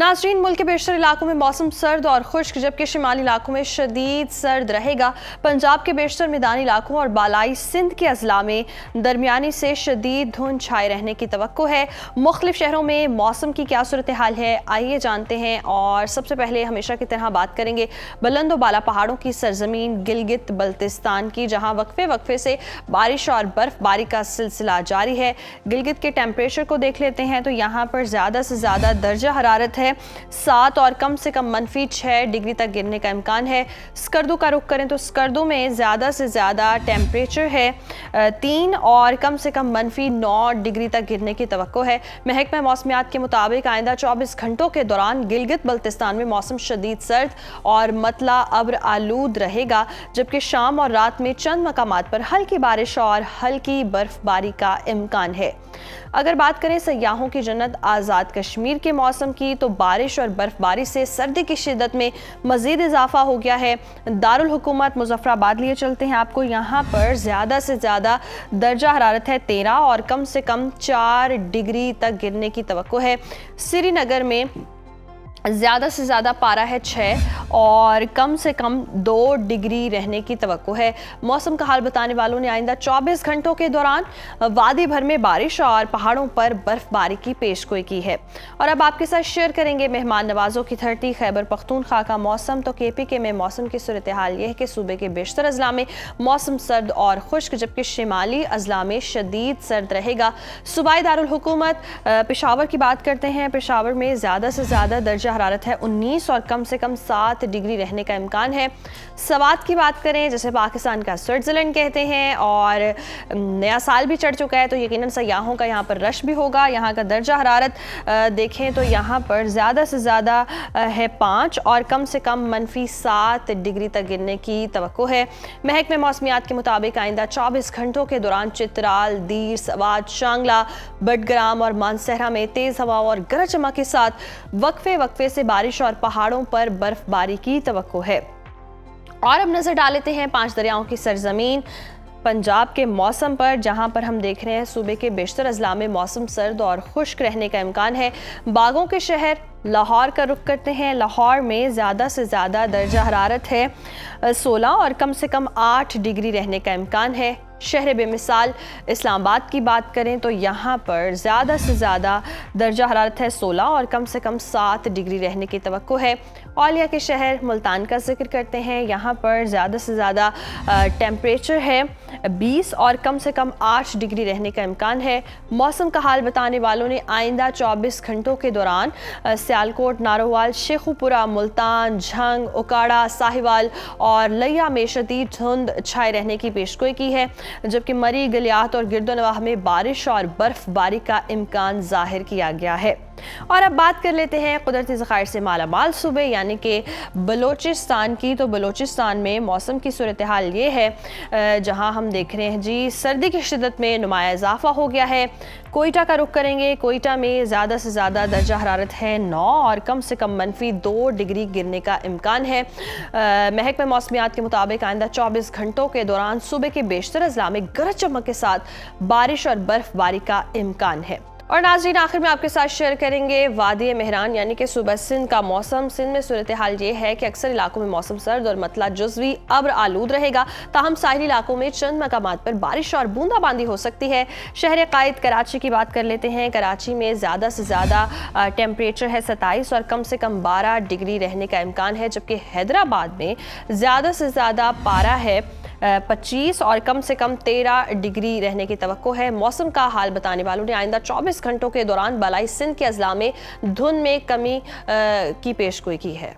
नाज़रीन, मुल्क के बेशतर इलाकों में मौसम सर्द और खुश्क, जबकि शिमाली इलाकों में शदीद सर्द रहेगा। पंजाब के बेशतर मैदानी इलाकों और बालाई सिंध के अजला में दरमियानी से शदीद धुंध छाए रहने की तवक्को है। मुख्तलिफ शहरों में मौसम की क्या सूरत हाल है, आइए जानते हैं। और सबसे पहले हमेशा की तरह बात करेंगे बुलंद व बाला पहाड़ों की सरजमीन गिलगित बल्तिस्तान की, जहाँ वक्फे वक्फे से बारिश और बर्फबारी का सिलसिला जारी है। गिलगित के टेम्परेचर को देख लेते हैं तो यहाँ पर ज़्यादा से ज़्यादा दर्जा हरारत है 7 और कम से कम -6 डिग्री तक गिरने का इम्कान है। स्कर्दू का रुख करें तो स्कर्दू में ज़्यादा से ज़्यादा टेम्परेचर है 3 और कम से कम -9 डिग्री तक गिरने की तवक्को है। महकमा मौसमियात के मुताबिक आइंदा 24 घंटों के दौरान गिलगित बल्तिस्तान में मौसम शदीद सर्द और मतला अब्र आलूद रहेगा, जबकि शाम और रात में चंद मकामात पर हल्की बारिश और हल्की बर्फबारी का इम्कान है। अगर बात करें सयाहों की जन्नत आज़ाद कश्मीर के मौसम की, तो बारिश और बर्फबारी से सर्दी की शिद्दत में मज़ीद इजाफा हो गया है। दारुल हुकूमत मुजफ्फराबाद लिए चलते हैं आपको। यहाँ पर ज़्यादा से ज़्यादा दर्जा हरारत है 13 और कम से कम 4 डिग्री तक गिरने की तवक्को है। श्रीनगर में ज़्यादा से ज़्यादा पारा है 6 और कम से कम 2 डिग्री रहने की तवक्को है। मौसम का हाल बताने वालों ने आइंदा 24 घंटों के दौरान वादी भर में बारिश और पहाड़ों पर बर्फबारी की पेशगोई की है। और अब आपके साथ शेयर करेंगे मेहमान नवाजों की धरती खैबर पख्तूनख्वा का मौसम। तो KPK में मौसम की सूरत हाल यह है कि सूबे के बेशतर अजला में मौसम सर्द और खुश्क, जबकि शिमाली अजला में शदीद सर्द रहेगा। सूबाई दारुल हुकूमत पेशावर की बात करते हैं। पेशावर में ज़्यादा से ज़्यादा दर्जा हरारत है 19 और कम से कम 7 डिग्री रहने का इम्कान है। सवात की बात करें, जैसे पाकिस्तान का स्विट्ज़रलैंड कहते हैं, और नया साल भी चढ़ चुका है तो यकीनन सयाहों का यहाँ पर रश भी होगा। यहाँ का दर्जा हरारत देखें तो यहाँ पर ज़्यादा से ज़्यादा है 5 और कम से कम -7 डिग्री तक गिरने की तवक्को है। महकमे मौसमियात के मुताबिक आइंदा 24 घंटों के दौरान चित्राल, दीर, सवात, शांगला, बडग्राम और मानसहरा में तेज़ हवा और गरज चमक के साथ वक्फे वक्फे से बारिश और पहाड़ों पर बर्फबारी की तवक्को है। और अब नजर डाल लेते हैं 5 दरियाओं की सरजमीन पंजाब के मौसम पर, जहां पर हम देख रहे हैं सूबे के बेशतर अजला में मौसम सर्द और खुश्क रहने का इम्कान है। बागों के शहर लाहौर का रुख करते हैं। लाहौर में ज़्यादा से ज़्यादा दर्जा हरारत है 16 और कम से कम 8 डिग्री रहने का इम्कान है। शहर बेमिसाल इस्लामाबाद की बात करें तो यहाँ पर ज़्यादा से ज़्यादा दर्जा हरारत है 16 और कम से कम 7 डिग्री रहने की तवक्को है। औलिया के शहर मुल्तान का जिक्र करते हैं। यहाँ पर ज़्यादा से ज़्यादा टेम्परेचर है 20 और कम से कम 8 डिग्री रहने का इम्कान है। मौसम का हाल बताने वालों ने आइंदा 24 घंटों के दौरान सियालकोट, नारोवाल, शेखुपुरा, मुल्तान, झंग, उकाड़ा, साहिवाल और लिया में शदीद धुंध छाए रहने की पेशगोई की है, जबकि मरी, गलियात और गिरदोनवाह में बारिश और बर्फबारी का इम्कान जाहिर किया गया है। और अब बात कर लेते हैं कुदरती ज़खायर से मालामाल सूबे यानी कि बलोचिस्तान की। तो बलोचिस्तान में मौसम की सूरत हाल ये है जहां हम देख रहे हैं जी सर्दी की शिद्दत में नुमाया इजाफा हो गया है। कोयटा का रुख करेंगे। कोयटा में ज़्यादा से ज़्यादा दर्जा हरारत है 9 और कम से कम -2 डिग्री गिरने का इम्कान है। महकमा मौसमियात के मुताबिक आइंदा 24 घंटों के दौरान सूबे के बेशतर अजला में गरज चमक के साथ बारिश और बर्फबारी का इम्कान है। और नाज़रीन, आखिर में आपके साथ शेयर करेंगे वादी मेहरान यानी कि सूबा सिंध का मौसम। सिंध में सूरत हाल ये है कि अक्सर इलाकों में मौसम सर्द और मतला जुज़वी अब्र आलूद रहेगा, ताहम साहिली इलाकों में चंद मकामात पर बारिश और बूंदाबांदी हो सकती है। शहर कायद कराची की बात कर लेते हैं। कराची में ज़्यादा से ज़्यादा टेम्परेचर है 27 और कम से कम 12 डिग्री रहने का इम्कान है, जबकि हैदराबाद में ज़्यादा से ज़्यादा पारा है 25 और कम से कम 13 डिग्री रहने की तवक्को है। मौसम का हाल बताने वालों ने आइंदा 24 घंटों के दौरान बालाई सिंध के अजला में धुंध में कमी की पेशगोई की है।